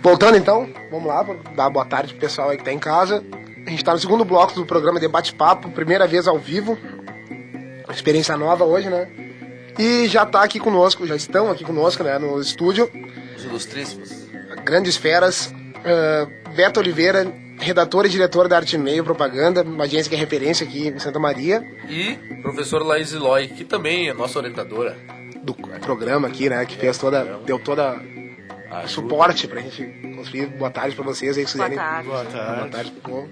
Voltando então, vamos lá, dar boa tarde pro pessoal aí que tá em casa. A gente tá no segundo bloco do programa Debate-Papo, primeira vez ao vivo. Experiência nova hoje, né? E já tá aqui conosco, já estão aqui conosco, né, no estúdio. Os ilustríssimos. Grandes feras. Beto Oliveira, redator e diretor da Arte Meio Propaganda, uma agência que é referência aqui em Santa Maria. E professor Laís Eloy, que também é nossa orientadora. Do programa aqui, né, que fez deu toda suporte pra gente construir. Boa tarde pra vocês aí, que Boa quiserem. tarde. Boa tarde pro povo.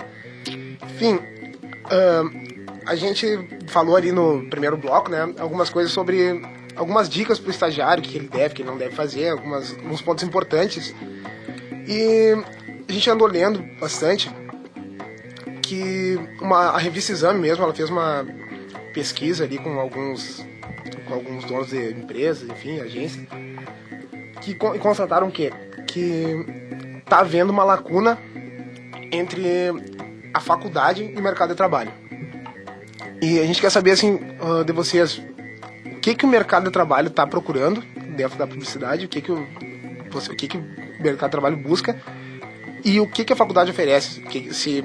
Enfim, a gente falou ali no primeiro bloco, né, algumas coisas sobre algumas dicas pro estagiário, o que ele deve, o que ele não deve fazer, alguns pontos importantes. E a gente andou lendo bastante que a revista Exame mesmo, ela fez uma pesquisa ali com alguns donos de empresas, enfim, agências, que constataram que tá havendo uma lacuna entre a faculdade e o mercado de trabalho. E a gente quer saber, assim, de vocês, o que o mercado de trabalho está procurando dentro da publicidade, o que o mercado de trabalho busca e o que a faculdade oferece, se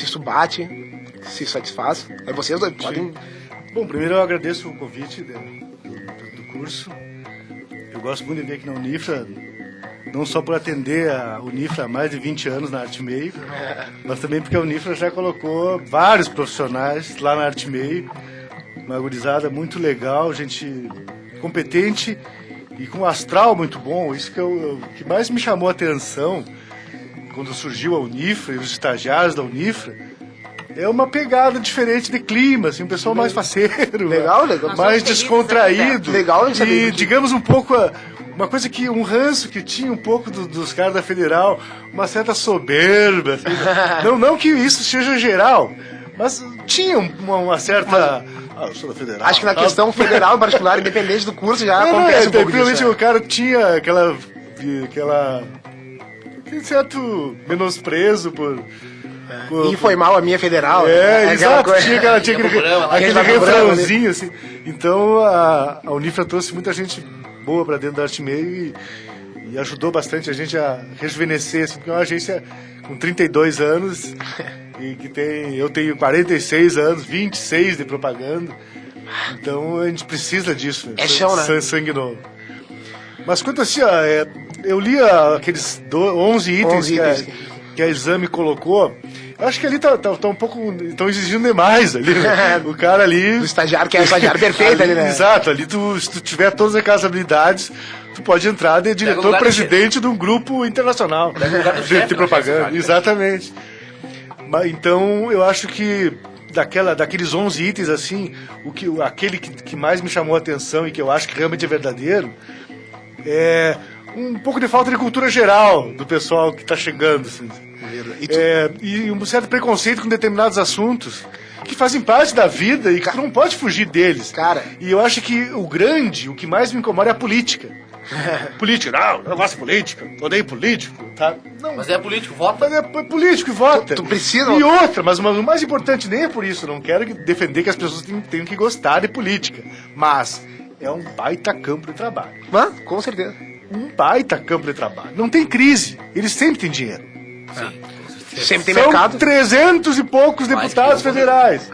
isso bate, se satisfaz. Aí vocês podem... Bom, primeiro eu agradeço o convite do curso. Eu gosto muito de vir aqui na Unifra, não só por atender a Unifra há mais de 20 anos na Arte Meio, mas também porque a Unifra já colocou vários profissionais lá na Arte Meio, uma gurizada muito legal, gente competente e com um astral muito bom. Isso que mais me chamou a atenção quando surgiu a Unifra e os estagiários da Unifra, é uma pegada diferente de clima, assim, um pessoal mais faceiro, legal. mais descontraído. Legal, e digamos um pouco uma coisa que um ranço que tinha um pouco dos caras da Federal, uma certa soberba, assim. não que isso seja geral, mas tinha uma certa... eu sou da Federal. Acho que na questão federal em particular, independente do curso, já acontece um pouco disso. O cara tinha aquele certo menosprezo por... E foi mal a minha federal. Exato, tinha aquele refrãozinho, assim. Então a Unifra trouxe muita gente boa para dentro da Arte Meio e ajudou bastante a gente a rejuvenescer, assim, porque é uma agência com 32 anos e eu tenho 46 anos, 26 de propaganda. Então a gente precisa disso. É chão, né? Sangue novo. Mas quanto assim, eu li aqueles 11 itens que a Exame colocou. Eu acho que ali tá um pouco... Estão exigindo demais ali, né? O cara ali... O estagiário que é o estagiário perfeito ali, né? Exato, ali se tu tiver todas aquelas habilidades, tu pode entrar de diretor-presidente de um grupo internacional de propaganda. Exatamente. Então, eu acho que daqueles 11 itens, assim, aquele que mais me chamou a atenção e que eu acho que realmente é verdadeiro, é um pouco de falta de cultura geral do pessoal que está chegando, assim. E um certo preconceito com determinados assuntos que fazem parte da vida e que tu não pode fugir deles. Cara. E eu acho que o que mais me incomoda é a política. Política, não, eu gosto de política, odeio político, tá? Não, mas é político, vota. Mas é político e vota. Tu precisa... E outra, mas o mais importante nem é por isso, não quero defender que as pessoas tenham que gostar de política, mas é um baita campo de trabalho. Com certeza. Um baita campo de trabalho. Não tem crise, eles sempre têm dinheiro. Sim. Sempre tem São mercado. 300 e poucos deputados federais.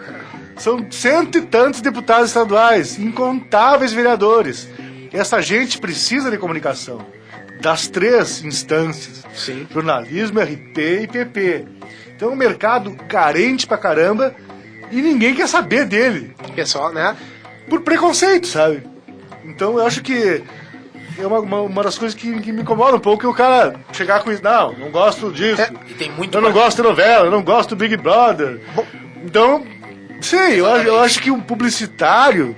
São 100 e tantos deputados estaduais, incontáveis vereadores. Essa gente precisa de comunicação. Das 3 instâncias. Sim. Jornalismo, RP e PP. Então é um mercado carente pra caramba e ninguém quer saber dele. Pessoal, né? Por preconceito, sabe? Então eu acho que é uma das coisas que me incomoda um pouco, é o cara chegar com isso, não gosto disso. E tem muito eu não gosto de novela, eu não gosto do Big Brother. Então, sim, eu acho que um publicitário,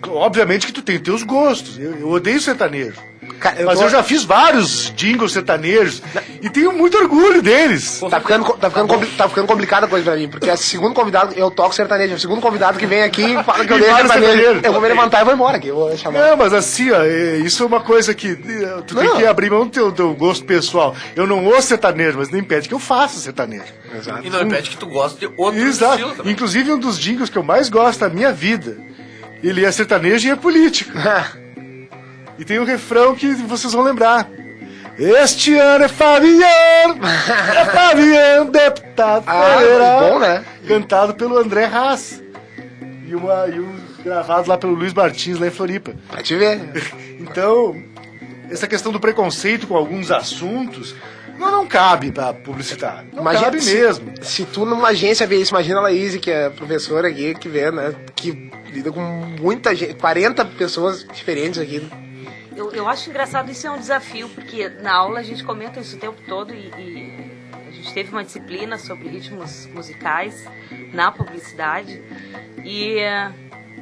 obviamente que tu tem teus gostos. Eu odeio sertanejo. Cara, eu já fiz vários jingles sertanejos e tenho muito orgulho deles. Tá ficando complicada a coisa pra mim, porque é o segundo convidado, eu toco sertanejo, é o segundo convidado que vem aqui e fala que eu odeio sertanejo. Eu vou me levantar e vou embora aqui, eu vou chamar. Não, mas assim, isso é uma coisa que tu tem que abrir mão do teu gosto pessoal. Eu não ouço sertanejo, mas não impede que eu faça sertanejo. Exato. E não impede que tu goste de outro Exato. estilo também. Inclusive um dos jingles que eu mais gosto da minha vida, ele é sertanejo e é político. E tem um refrão que vocês vão lembrar. Este ano é Fabiano, deputado federal. Bom, né? Cantado pelo André Haas. E um gravado lá pelo Luiz Martins, lá em Floripa. Pra te ver. Então, essa questão do preconceito com alguns assuntos não cabe pra publicitário. Não cabe mesmo. Se tu numa agência vê isso, imagina a Laís, que é professora aqui, que vê, né? Que lida com muita gente, 40 pessoas diferentes aqui. Eu acho engraçado, isso é um desafio, porque na aula a gente comenta isso o tempo todo e a gente teve uma disciplina sobre ritmos musicais na publicidade e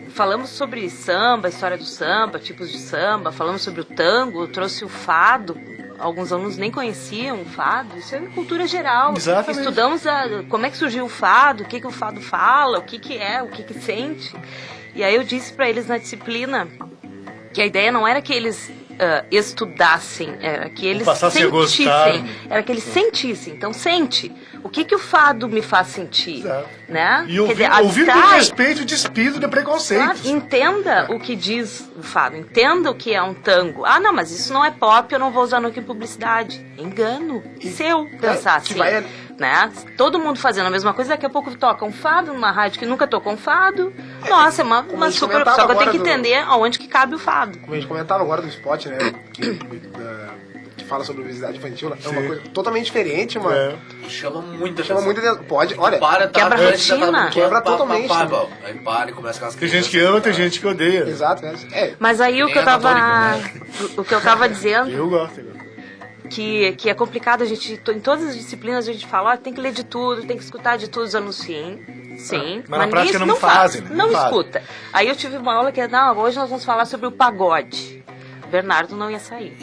falamos sobre samba, história do samba, tipos de samba, falamos sobre o tango, trouxe o fado, alguns alunos nem conheciam o fado, isso é cultura geral. Exatamente. Estudamos como é que surgiu o fado, o que o fado fala, o que é, o que sente. E aí eu disse para eles na disciplina que a ideia não era que eles estudassem, era que eles sentissem, era que eles sentissem. Então sente, o que o fado me faz sentir? Exato. Né? E ouvir com respeito e despido de preconceitos. Claro, entenda o que diz o fado, entenda o que é um tango. Ah, não, mas isso não é pop, eu não vou usar no que publicidade. Engano seu pensar assim. Né? Todo mundo fazendo a mesma coisa, daqui a pouco toca um fado numa rádio que nunca tocou um fado. Nossa, é uma super... Só que eu tenho que entender aonde que cabe o fado. Como a gente comentava agora do spot, né? Que fala sobre obesidade infantil, é uma coisa totalmente diferente, mano. Chama muita atenção. Pode, olha, quebra a rotina. Quebra totalmente. Aí para e começa com as Tem gente que ama, tem gente que odeia. Exato, Mas aí o que eu tava dizendo... Eu gosto. Que é complicado, a gente, em todas as disciplinas a gente fala, tem que ler de tudo, tem que escutar de tudo, anos sim, mas na prática não fazem, né? Não escuta. Aí eu tive uma aula que hoje nós vamos falar sobre o pagode. O Bernardo não ia sair.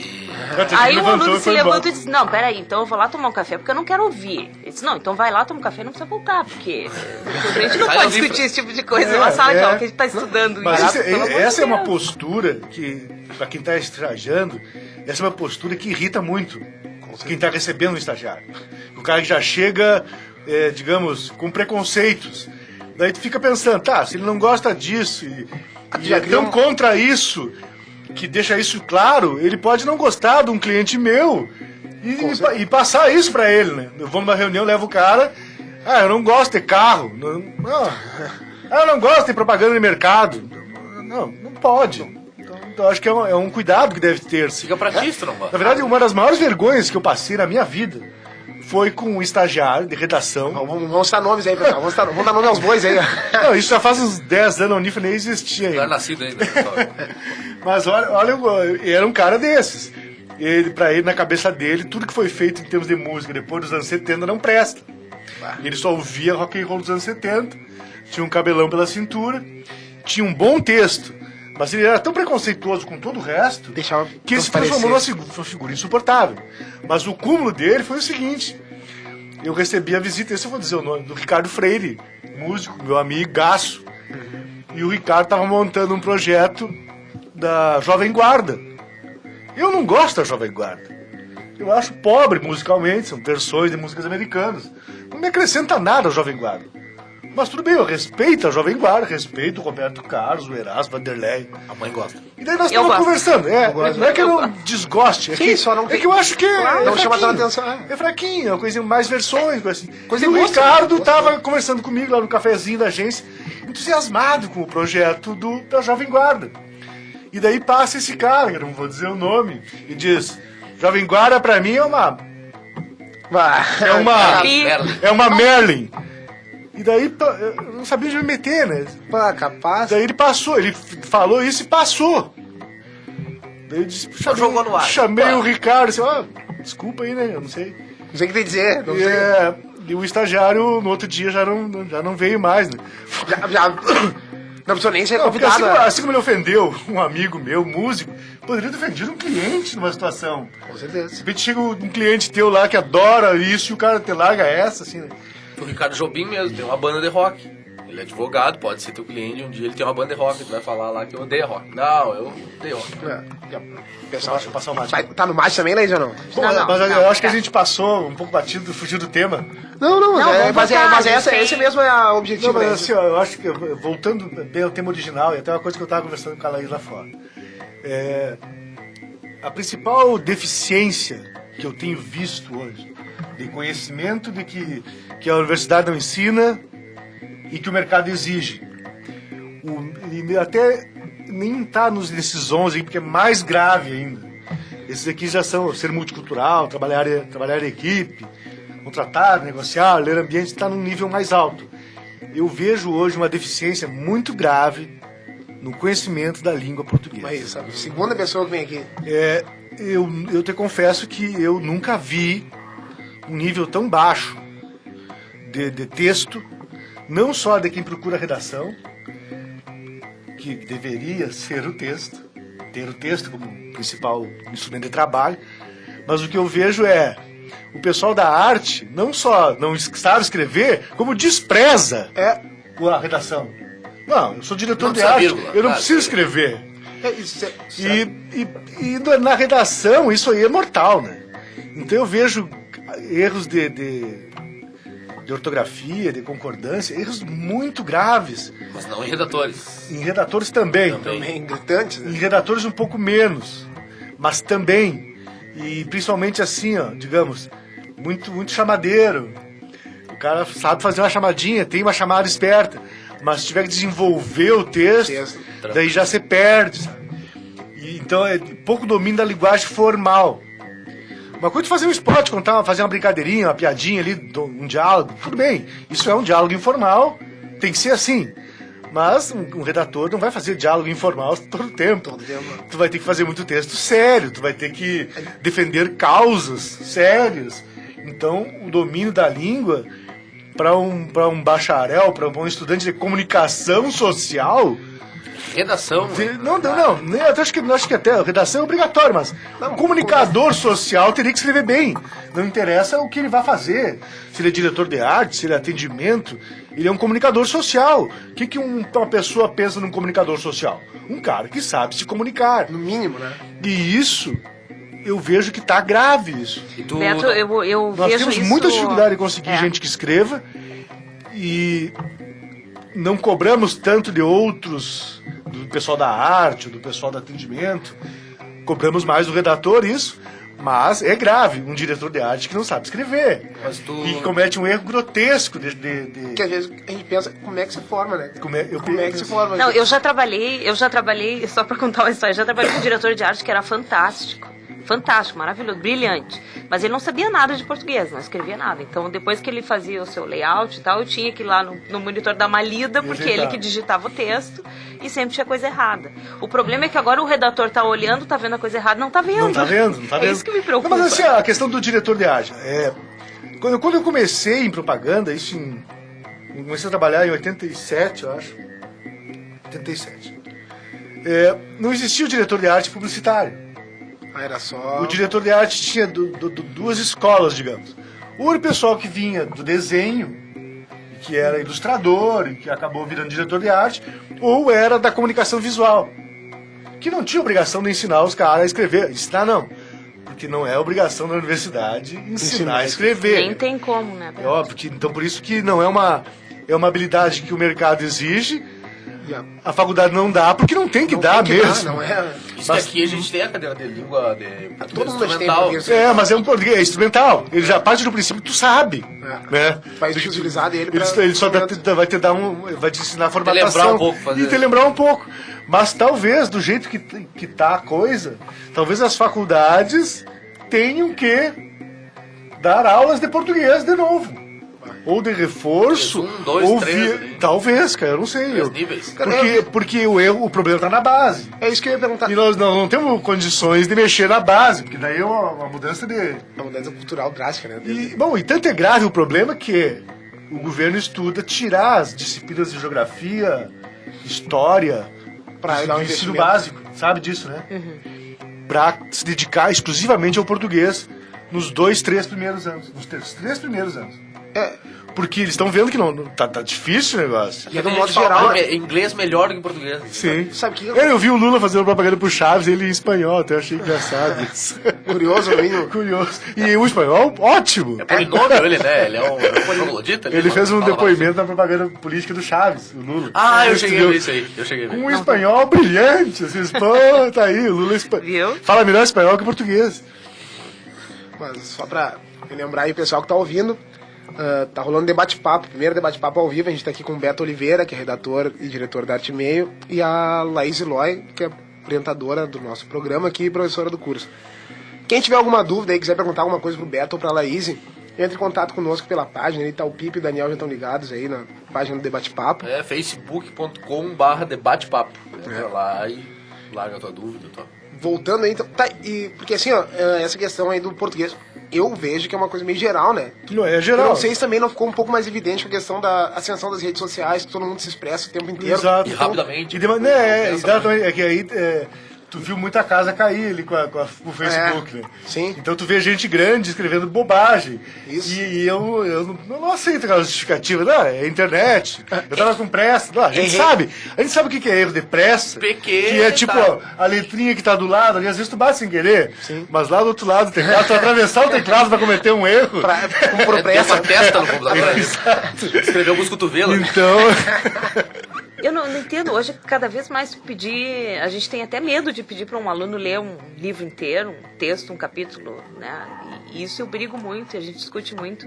Aí o aluno se levantou e disse, não, peraí, então eu vou lá tomar um café, porque eu não quero ouvir. Ele disse, não, então vai lá, toma um café e não precisa voltar, porque a gente não pode discutir esse tipo de coisa numa sala que a gente está estudando. Mas essa é uma postura que, para quem está estagiando, essa é uma postura que irrita muito quem está recebendo o estagiário. O cara que já chega, digamos, com preconceitos. Daí tu fica pensando, tá, se ele não gosta disso e é tão contra isso, que deixa isso claro, ele pode não gostar de um cliente meu e passar isso para ele, né? Eu vou numa reunião, levo o cara, eu não gosto de carro, eu não gosto de propaganda de mercado. Não pode. Então acho que é um cuidado que deve ter-se. Fica pra ti, não. Na verdade, uma das maiores vergonhas que eu passei na minha vida foi com um estagiário de redação. Vamos citar nomes aí, pessoal. Vamos dar nome aos bois aí. Não, isso já faz uns 10 anos, a Unifra nem existia ainda. Não era nascido ainda. Mas olha, era um cara desses. Pra ele, na cabeça dele, tudo que foi feito em termos de música depois dos anos 70 não presta. Ele só ouvia rock and roll dos anos 70, tinha um cabelão pela cintura, tinha um bom texto, mas ele era tão preconceituoso com todo o resto que ele se transformou numa figura insuportável. Mas o cúmulo dele foi o seguinte: eu recebi a visita, esse eu vou dizer o nome, do Ricardo Freire, músico, meu amigaço. E o Ricardo estava montando um projeto da Jovem Guarda. Eu não gosto da Jovem Guarda. Eu acho pobre musicalmente, são versões de músicas americanas. Não me acrescenta nada a Jovem Guarda. Mas tudo bem, eu respeito a Jovem Guarda, respeito o Roberto Carlos, o Erasmo Vanderlei. A mãe gosta. E daí nós estamos conversando. Não é que eu não desgoste, é que eu acho que não chama tanta atenção. É fraquinho, é uma coisinha, mais versões, coisa assim. E o Ricardo estava conversando comigo lá no cafezinho da agência, entusiasmado com o projeto da Jovem Guarda. E daí passa esse cara, que eu não vou dizer o nome, e diz: Jovem Guarda pra mim é uma Merlin. E daí eu não sabia onde me meter, né? Capaz. Daí ele falou isso e passou. Daí eu disse, jogou no ar. Chamei o Ricardo, disse, desculpa aí, né? Eu não sei. Não sei o que tem que dizer. E o estagiário no outro dia já não veio mais, né? Não precisou nem ser convidado. Assim como ele ofendeu um amigo meu, músico, poderia ter ofendido um cliente numa situação. Com certeza. De repente chega um cliente teu lá que adora isso e o cara te larga essa, assim, né? O Ricardo Jobim mesmo, tem uma banda de rock. Ele é advogado, pode ser teu cliente, um dia ele tem uma banda de rock, tu vai falar lá que eu odeio rock. Não, eu odeio rock. Pessoal, deixa eu passar o mate. Tá no mate também, Leide, ou não? Mas eu acho que a gente passou um pouco batido, fugiu do tema. Mas esse mesmo é o objetivo. Não, mas assim, eu acho que, voltando bem ao tema original, e até uma coisa que eu estava conversando com a Laís lá fora. a principal deficiência que eu tenho visto hoje, de conhecimento de que a universidade não ensina e que o mercado exige. E até nem está nesses 11, porque é mais grave ainda. Esses aqui já são ser multicultural, trabalhar em equipe, contratar, negociar, ler ambiente, está num nível mais alto. Eu vejo hoje uma deficiência muito grave no conhecimento da língua portuguesa. Mas a segunda pessoa que vem aqui. Eu te confesso que eu nunca vi um nível tão baixo de texto, não só de quem procura redação, que deveria ser o texto, ter o texto como principal instrumento de trabalho, mas o que eu vejo é o pessoal da arte não só não sabe escrever, como despreza a redação. Não, eu sou diretor de arte, eu não preciso escrever. E na redação isso aí é mortal, né? Então eu vejo erros de ortografia, de concordância, erros muito graves. Mas não em redatores. Em redatores também. Também gritantes, né? Em redatores um pouco menos, mas também. E principalmente assim, ó, digamos, muito chamadeiro. O cara sabe fazer uma chamadinha, tem uma chamada esperta, mas se tiver que desenvolver o texto, daí já se perde, sabe? Então é pouco domínio da linguagem formal. Uma coisa é fazer um esporte, fazer uma brincadeirinha, uma piadinha ali, um diálogo, tudo bem. Isso é um diálogo informal, tem que ser assim. Mas um redator não vai fazer diálogo informal todo o tempo. Tu vai ter que fazer muito texto sério, tu vai ter que defender causas sérias. Então, o domínio da língua, para um bacharel, para um estudante de comunicação social... Redação. Não. Eu acho que até a redação é obrigatória, mas o comunicador social teria que escrever bem. Não interessa o que ele vai fazer. Se ele é diretor de arte, se ele é atendimento, ele é um comunicador social. O que uma pessoa pensa num comunicador social? Um cara que sabe se comunicar. No mínimo, né? E isso, eu vejo que está grave isso. Beto, eu Nós vejo temos isso... muita dificuldade de conseguir gente que escreva e não cobramos tanto de outros, do pessoal da arte, do pessoal do atendimento, cobramos mais do redator isso, mas é grave um diretor de arte que não sabe escrever e que comete um erro grotesco Que às vezes a gente pensa, como é que se forma, né? Como é que se forma? Não, eu já trabalhei, só pra contar uma história, já trabalhei com um diretor de arte que era fantástico, maravilhoso, brilhante, mas ele não sabia nada de português, não escrevia nada. Então, depois que ele fazia o seu layout e tal, eu tinha que ir lá no monitor dar uma lida, porque ele que digitava o texto e sempre tinha coisa errada. O problema é que agora o redator tá olhando, tá vendo a coisa errada, não tá vendo. Não tá vendo. É isso que me preocupa. Não, mas assim, a questão do diretor de arte, quando eu comecei em propaganda, eu comecei a trabalhar em 87, eu acho. 87. Não existia o diretor de arte publicitário. Era só... O diretor de arte tinha duas escolas, digamos. Ou o pessoal que vinha do desenho, que era ilustrador e que acabou virando diretor de arte, ou era da comunicação visual, que não tinha obrigação de ensinar os caras a escrever. Ensinar não, porque não é obrigação da universidade ensinar a escrever. Nem tem como, né? É óbvio, então por isso que não é uma habilidade que o mercado exige. A faculdade não dá, porque não tem que dar mesmo. Não é... Isso aqui a gente tem a cadeira de língua todo mundo instrumental. tem mas é um português instrumental. Ele já parte do princípio que tu sabe. Né? Vai utilizar dele pra... Ele só vai te ensinar a formatação. Te lembrar um pouco, fazer. E te lembrar um pouco. Mas talvez, do jeito que tá a coisa, talvez as faculdades tenham que dar aulas de português de novo. Ou de reforço, 1, 2, ou 3, talvez, cara, eu não sei. 3 níveis. Porque o problema tá na base. É isso que eu ia perguntar. E nós não temos condições de mexer na base, porque daí é uma mudança de... Uma mudança cultural drástica, né? E tanto é grave o problema que o governo estuda tirar as disciplinas de geografia, história, para dar um ensino básico, sabe disso, né? Para se dedicar exclusivamente ao português nos 2, 3 primeiros anos. Nos 3 primeiros anos. Porque eles estão vendo que não tá difícil o negócio. E é do modo geral, né? Inglês melhor do que português. Sim. Sabe que Eu vi o Lula fazendo propaganda pro Chaves, ele em espanhol, até achei engraçado isso. curioso, no mínimo. Curioso. E o espanhol, ótimo. É polinômio ele, né? Ele é um troglodita. Ele fez um depoimento na propaganda política do Chaves, o Lula. Ah, eu Ele cheguei a viu ver isso aí. Eu cheguei a ver. com um espanhol brilhante, assim, pô, tá aí, o Lula Viu? fala melhor espanhol que português. Mas só pra lembrar aí o pessoal que tá ouvindo, tá rolando debate-papo, primeiro debate-papo ao vivo. A gente tá aqui com o Beto Oliveira, que é redator e diretor da Arte Meio, e a Laís Eloy, que é orientadora do nosso programa aqui e professora do curso. Quem tiver alguma dúvida aí, quiser perguntar alguma coisa pro Beto ou pra Laís, entre em contato conosco pela página, aí tá o Pipe e o Daniel já estão ligados aí na página do Debate-Papo. É facebook.com/debatepapo. Entra lá e larga a tua dúvida. Voltando aí, então, tá, porque assim, ó, essa questão aí do português, eu vejo que é uma coisa meio geral, né? Não, é Eu geral. não sei se também não ficou um pouco mais evidente com a questão da ascensão das redes sociais, que todo mundo se expressa o tempo inteiro. Exato. E rapidamente. Exatamente. É que aí tu viu muita casa cair ali com o Facebook, né? Sim. Então tu vê gente grande escrevendo bobagem. Isso. E eu não aceito aquela justificativa. Não, é internet. Eu tava com pressa. Não, a gente sabe o que é erro de pressa. Pequeno, Que é tipo, tá. ó, a letrinha que tá do lado ali, às vezes tu bate sem querer. Sim. Mas lá do outro lado do teclado, tu atravessar o teclado pra cometer um erro. Por Tem pressa. uma testa no computador. Escreveu com os cotovelos. Então. Eu não entendo, hoje cada vez mais pedir, a gente tem até medo de pedir para um aluno ler um livro inteiro, um texto, um capítulo, né? E isso eu brigo muito, a gente discute muito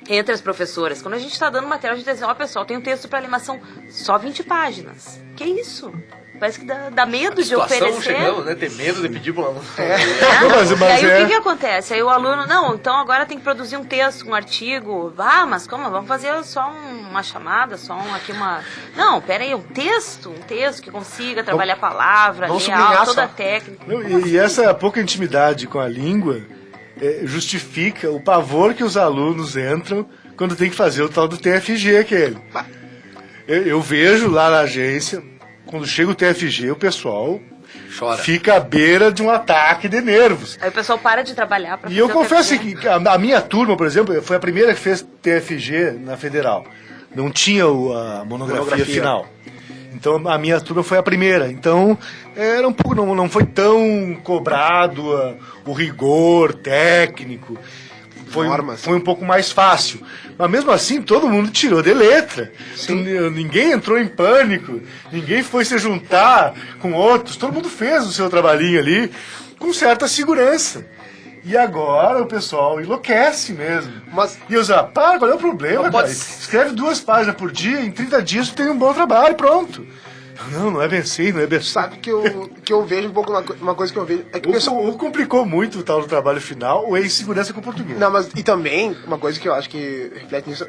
entre as professoras. Quando a gente está dando material, a gente diz, ó, pessoal, tem um texto para animação, só 20 páginas. Que isso? Parece que dá medo de oferecer. Chegamos, né? Ter medo de pedir para um aluno. Mas e aí é. o que acontece? Aí o aluno, não, então agora tem que produzir um texto, um artigo. Ah, mas como? Vamos fazer só uma chamada, Não, pera aí, um texto que consiga trabalhar a palavra, vamos real, sublinhar toda só. a técnica. Não, e essa pouca intimidade com a língua justifica o pavor que os alunos entram quando tem que fazer o tal do TFG aquele. Eu vejo lá na agência, quando chega o TFG, o pessoal Chora. fica à beira de um ataque de nervos. Aí o pessoal para de trabalhar para E eu confesso que a minha turma, por exemplo, foi a primeira que fez TFG na Federal. Não tinha a monografia final. Então a minha turma foi a primeira. Então era um pouco, não foi tão cobrado o rigor técnico. Foi um pouco mais fácil. Mas mesmo assim, todo mundo tirou de letra. Ninguém entrou em pânico, ninguém foi se juntar com outros. Todo mundo fez o seu trabalhinho ali com certa segurança. E agora o pessoal enlouquece mesmo. E eu digo, qual é o problema, cara? Escreve 2 páginas por dia, em 30 dias tu tem um bom trabalho, pronto. Não é bem assim, não é bem assim. Sabe que eu vejo um pouco, uma coisa que eu vejo... É que O complicou muito o tal do trabalho final, ou a insegurança com o português. Não, mas e também, uma coisa que eu acho que reflete nisso,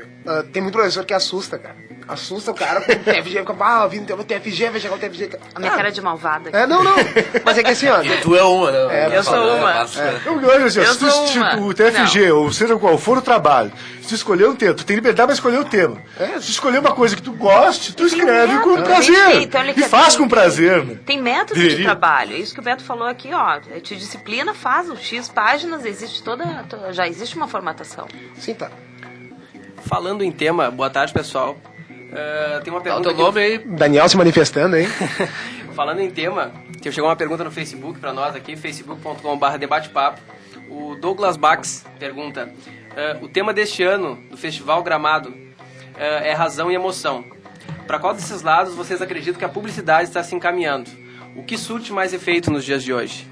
tem muito professor que assusta, cara. Assusta o cara com o TFG, fica, vindo o TFG, vai chegar o TFG. A minha cara de malvada. Não. Mas é que assim, ó... E tu é uma, né? Eu sou uma. O TFG, ou seja qual for o trabalho, se tu escolher um tema, tu tem liberdade para escolher o tema. Se tu escolher uma coisa que tu goste, tu escreve com prazer. E faz com prazer, né? Tem método de trabalho. É isso que o Beto falou aqui, ó. Te disciplina, faz o X páginas, já existe uma formatação. Sim, tá. Falando em tema, boa tarde, pessoal. Tem uma pergunta. Teu nome aí. Daniel se manifestando, hein? Falando em tema, chegou uma pergunta no Facebook para nós aqui, facebook.com/debatepapo. O Douglas Bax pergunta: o tema deste ano do Festival Gramado é razão e emoção. Para qual desses lados vocês acreditam que a publicidade está se encaminhando? O que surte mais efeito nos dias de hoje?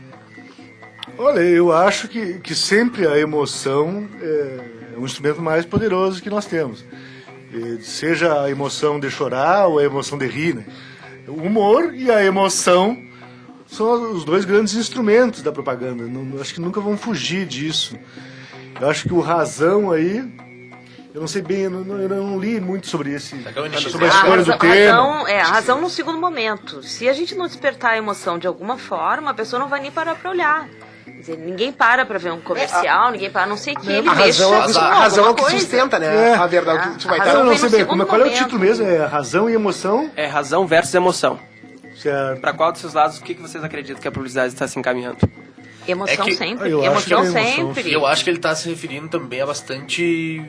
Olha, eu acho que sempre a emoção é um instrumento mais poderoso que nós temos. Seja a emoção de chorar ou a emoção de rir, né? O humor e a emoção são os 2 grandes instrumentos da propaganda. Acho que nunca vão fugir disso. Eu acho que o razão aí... Eu não sei bem, eu não li muito sobre sobre a escolha do tema. A razão no segundo momento. Se a gente não despertar a emoção de alguma forma, a pessoa não vai nem parar para olhar. Quer dizer, ninguém para ver um comercial, ninguém para, a não sei que ele mexa com a razão é o que coisa. sustenta, né? A verdade que tu vai dar. Eu não sei bem, qual é o título mesmo? É razão e emoção? É razão versus emoção. Certo. Para qual desses lados, o que vocês acreditam que a publicidade está se encaminhando? Emoção É que- sempre. Eu acho que é Emoção emoção, sempre. E eu acho que ele tá se referindo também a bastante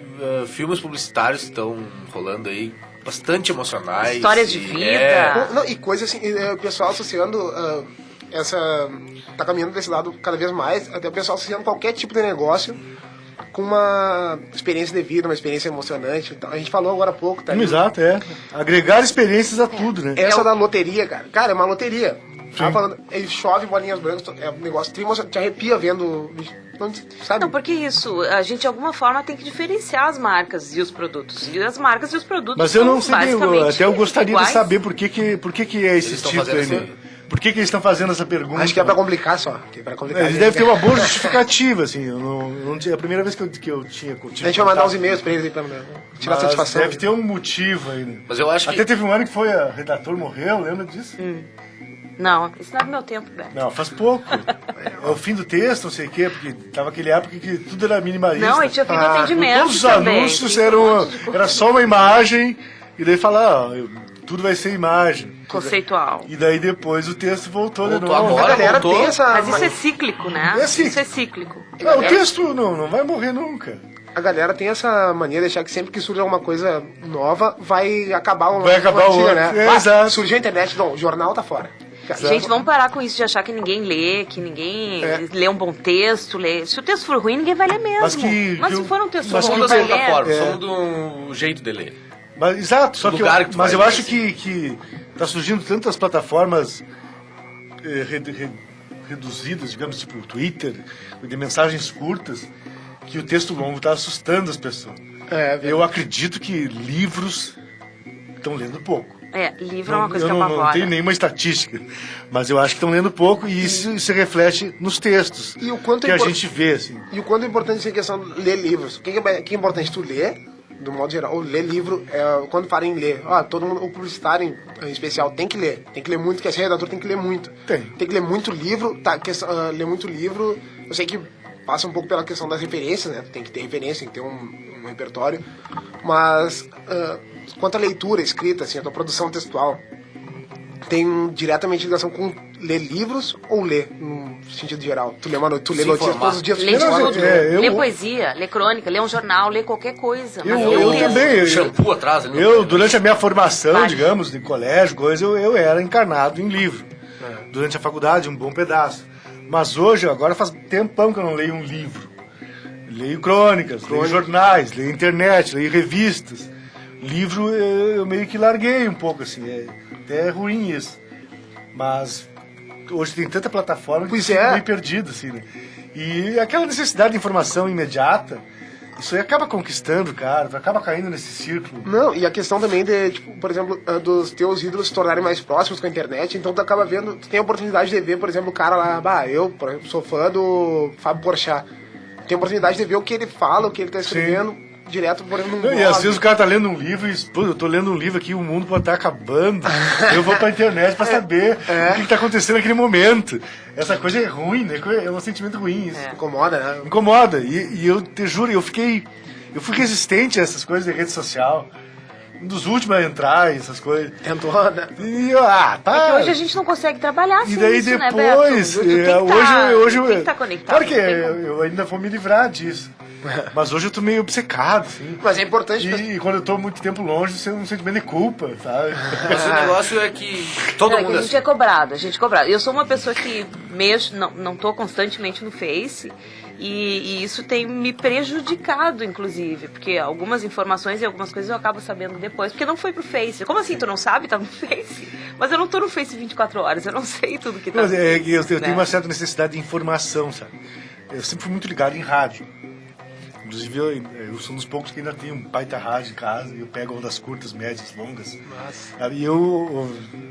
filmes publicitários que estão rolando aí, bastante emocionais. Histórias de e- vida. é, Não, e coisa assim, o pessoal associando essa. Tá caminhando desse lado cada vez mais, até o pessoal associando qualquer tipo de negócio com uma experiência de vida, uma experiência emocionante. Então, a gente falou agora há pouco, tá? Exato, é. Agregar experiências a tudo, né? Essa da loteria, cara. Cara, é uma loteria. Tava falando, ele chove bolinhas brancas, é um negócio te arrepia vendo. Não, sabe? Não, porque isso, a gente de alguma forma tem que diferenciar as marcas e os produtos. E as marcas e os produtos Mas eu são não sei, basicamente até eu gostaria iguais. de saber por que é esse Eles estão título aí, fazendo né? Por que eles estão fazendo essa pergunta? Acho que é pra complicar só. Que é pra complicar. Eles devem ter uma boa justificativa, assim. Eu não tinha, a primeira vez que eu tinha. A gente vai mandar uns e-mails pra eles aí pra tirar satisfação. Deve ter um motivo aí, né? Mas eu acho que Até teve um ano que foi a redator morreu, lembra disso? Não, isso não é do meu tempo, velho. Não, faz pouco. É o fim do texto, não sei o quê, porque tava aquele época que tudo era minimalista. Não, e tinha fim do atendimento Todos os também. anúncios Tinha um eram. monte de coisa. Era só uma imagem, e daí falar, tudo vai ser imagem. Conceitual. E daí depois o texto voltou de Voltou novo. agora. A galera voltou. tem essa. Mas isso é cíclico, né? É cíclico. Isso é cíclico. Não, o texto não vai morrer nunca. A galera tem essa mania de achar que sempre que surge alguma coisa nova, vai acabar uma Vai acabar antiga, o outro. né? É, Ah, exato. surgiu a internet, não, o jornal tá fora. Gente, vamos parar com isso de achar que ninguém lê, que ninguém lê um bom texto. Lê. Se o texto for ruim, ninguém vai ler mesmo. Mas Mas que se for um texto mas bom, somos que das ninguém vai ler. plataformas, É. somos do jeito de ler. Mas, exato, só O que, lugar que tu mas vai eu ver, acho assim. que tá surgindo tantas plataformas reduzidas, digamos, tipo o Twitter, de mensagens curtas, que o texto longo tá assustando as pessoas. Eu acredito que livros estão lendo pouco. Livro é uma coisa que eu não apavora. tenho nenhuma estatística, mas eu acho que estão lendo pouco e isso se reflete nos textos E o quanto que é a impor- gente vê, assim. E o quanto é importante essa questão de ler livros. O que é importante? Tu ler, do modo geral, ou ler livro, quando fala em ler, todo mundo, o publicitário em especial, tem que ler muito, que esse redator tem que ler muito. Tem que ler muito livro, ler muito livro, eu sei que passa um pouco pela questão das referências, né? Tem que ter referência, tem que ter um repertório, mas quanto à leitura, escrita, assim, a tua produção textual, tem diretamente ligação com ler livros ou ler, no sentido geral? Tu lê Se notícias informar. todos os dias? Lê de Não, tudo. eu- Lê poesia, lê crônica, lê um jornal, lê qualquer coisa. Eu- mas eu lê também. O shampoo atrás ali. Durante a minha formação, Vale. digamos, de colégio, coisa, eu era encarnado em livro. Durante a faculdade, um bom pedaço. Mas hoje, agora faz tempão que eu não leio um livro. Leio crônicas, leio jornais, leio internet, leio revistas. Livro eu meio que larguei um pouco, assim. Até é ruim isso. Mas hoje tem tanta plataforma que Pois fica é. meio perdido, assim, né? E aquela necessidade de informação imediata, isso aí acaba conquistando, cara, tu acaba caindo nesse círculo. Não, e a questão também de, tipo, por exemplo, dos teus ídolos se tornarem mais próximos com a internet, então tu acaba vendo, tu tem a oportunidade de ver, por exemplo, o cara lá, eu, por exemplo, sou fã do Fábio Porchat. Tem a oportunidade de ver o que ele fala, o que ele tá escrevendo, direto, por exemplo, num Não, e blog. às vezes o cara tá lendo um livro e, pô, eu tô lendo um livro aqui, o mundo pode estar acabando. Eu vou pra internet pra saber o que tá acontecendo naquele momento. Essa coisa é ruim, né? É um sentimento ruim isso. Incomoda, né? Incomoda. E eu te juro, eu fui resistente a essas coisas de rede social. Um dos últimos a entrar, essas coisas. Tentou, né? E eu, tá. Porque hoje a gente não consegue trabalhar E sem daí isso, né, depois, Beto? Tu tem que hoje tem que estar conectado. claro que não tem como. eu ainda vou me livrar disso. Mas hoje eu tô meio obcecado, assim. Mas é importante... E quando eu tô muito tempo longe, você tem um sentimento de culpa, sabe? Mas o negócio é que todo É que mundo a gente é cobrado, Eu sou uma pessoa que mexo, não tô constantemente no Face e isso tem me prejudicado, inclusive, porque algumas informações e algumas coisas eu acabo sabendo depois, porque não foi pro Face. Como assim, tu não sabe? Tá no Face? Mas eu não tô no Face 24 horas, eu não sei tudo que tá. Mas eu né? tenho uma certa necessidade de informação, sabe? Eu sempre fui muito ligado em rádio. Inclusive, eu sou um dos poucos que ainda tem um baita rádio em casa, e eu pego ondas curtas, médias, longas.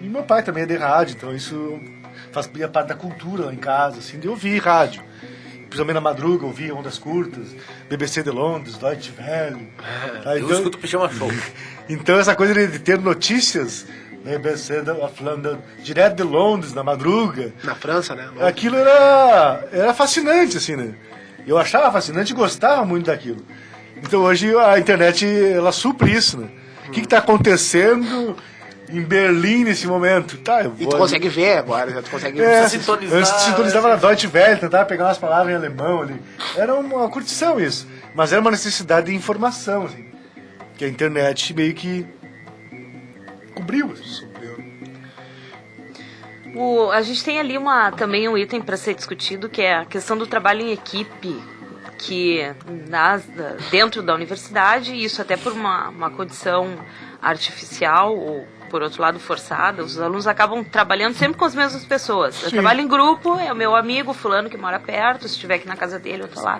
E meu pai também é de rádio, então isso fazia parte da cultura lá em casa, assim, de ouvir rádio. Principalmente na madruga, ouvir ondas curtas, BBC de Londres, Deutsche Welle. Tá? Eu escuto o Pijama Show. Então essa coisa de ter notícias, BBC of London, direto de Londres, na madruga, Na França, né? aquilo era fascinante, assim, né? Eu achava fascinante e gostava muito daquilo. Então hoje a internet, ela supre isso, né? O que está acontecendo em Berlim nesse momento. Tá, eu E vou tu consegue ver agora, já tu consegue sintonizar. Eu sintonizava na Deutsche Welle, tentava pegar umas palavras em alemão ali. Era uma curtição isso. Mas era uma necessidade de informação, assim. Que a internet meio que cobriu. Assim. A gente tem ali também um item para ser discutido, que é a questão do trabalho em equipe, que dentro da universidade, isso até por uma condição artificial ou, por outro lado, forçada, os alunos acabam trabalhando sempre com as mesmas pessoas. Eu trabalho em grupo, é o meu amigo fulano que mora perto, se estiver aqui na casa dele, eu tô lá.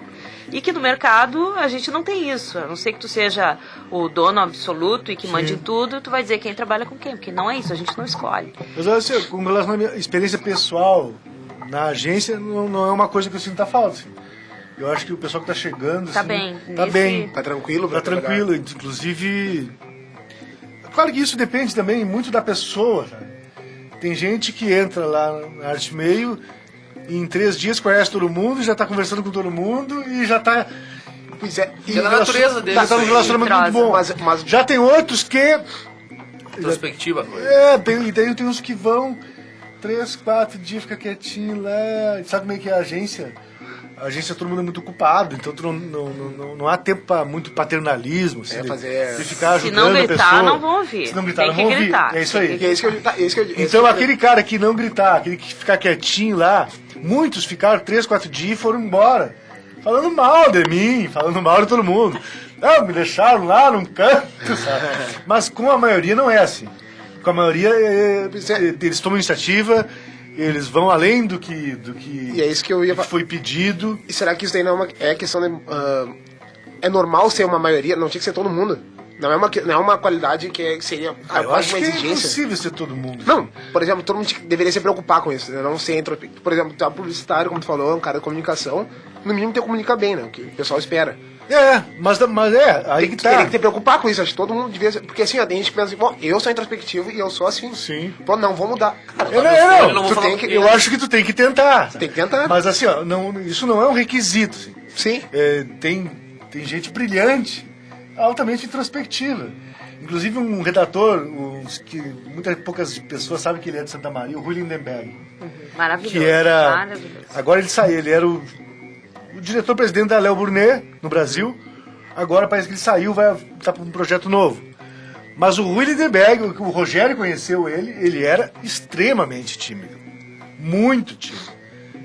E que no mercado a gente não tem isso, a não ser que tu seja o dono absoluto e que mande em tudo, tu vai dizer quem trabalha com quem, porque não é isso, a gente não escolhe. Mas olha, assim, com relação à minha experiência pessoal na agência, não é uma coisa que eu sinto falta. Assim. Eu acho que o pessoal que está chegando... Tá assim, bem. Tá bem. Tá tranquilo? Tá tranquilo. Inclusive... Claro que isso depende também muito da pessoa. Sabe? Tem gente que entra lá na Arte Meio e em 3 dias conhece todo mundo, já está conversando com todo mundo e já está... Pois é. E é da natureza dele. Já está num relacionamento muito bom. Mas Já tem outros que... Perspectiva. E daí tem uns que vão 3, 4 dias, fica quietinho lá. Sabe como é que é a agência? A agência todo mundo é muito ocupado, então tu não há tempo para muito paternalismo. Assim, de ficar Se ajudando não a gritar, pessoa. não vão ouvir. Se não gritar, Tem não vão que gritar. ouvir. É isso aí. é isso que eu Então aquele cara que não gritar, aquele que ficar quietinho lá, muitos ficaram 3, 4 dias e foram embora. Falando mal de mim, falando mal de todo mundo. Não, me deixaram lá num canto, sabe? Mas com a maioria não é assim. Com a maioria eles tomam iniciativa, eles vão além do que E é isso que eu ia foi pedido. E será que isso daí não é questão de... é normal ser uma maioria? Não tinha que ser todo mundo. Não é uma qualidade que seria Eu quase acho uma que é exigência. impossível ser todo mundo. Não, por exemplo, todo mundo deveria se preocupar com isso, né? Não ser por exemplo, tu é publicitário, como tu falou, é um cara de comunicação, no mínimo tem que comunicar bem, né? O que o pessoal espera. Mas aí que Tu tá. teria que te preocupar com isso, acho que todo mundo devia ser, porque assim, ó, tem gente que pensa assim, bom, eu sou introspectivo e eu sou assim. Sim. Pô, não, vou mudar. Cara, não tu vou tem falar que... Eu acho que tu tem que tentar. Tem que tentar. Mas assim, ó, isso não é um requisito. Assim. Sim. Tem gente brilhante, altamente introspectiva. Inclusive um redator, que poucas pessoas sabem que ele é de Santa Maria, o Rui Lindenberg. Maravilhoso. Que era... Maravilhoso. Agora ele saiu, ele era o diretor-presidente da Léo Burnet, no Brasil. Agora parece que ele saiu, vai estar para um projeto novo. Mas o Rui Lindenberg, o Rogério conheceu ele era extremamente tímido. Muito tímido.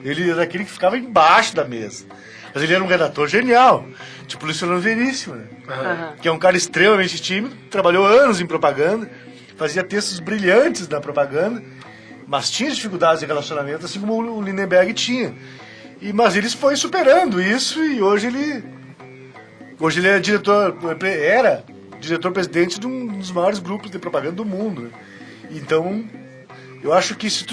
Ele era aquele que ficava embaixo da mesa. Mas ele era um redator genial, tipo o Luciano Veríssimo, né? Que é um cara extremamente tímido, trabalhou anos em propaganda, fazia textos brilhantes na propaganda, mas tinha dificuldades de relacionamento, assim como o Lindenberg tinha. Mas ele foi superando isso e hoje ele é era diretor-presidente de um dos maiores grupos de propaganda do mundo. Né? Então, eu acho que se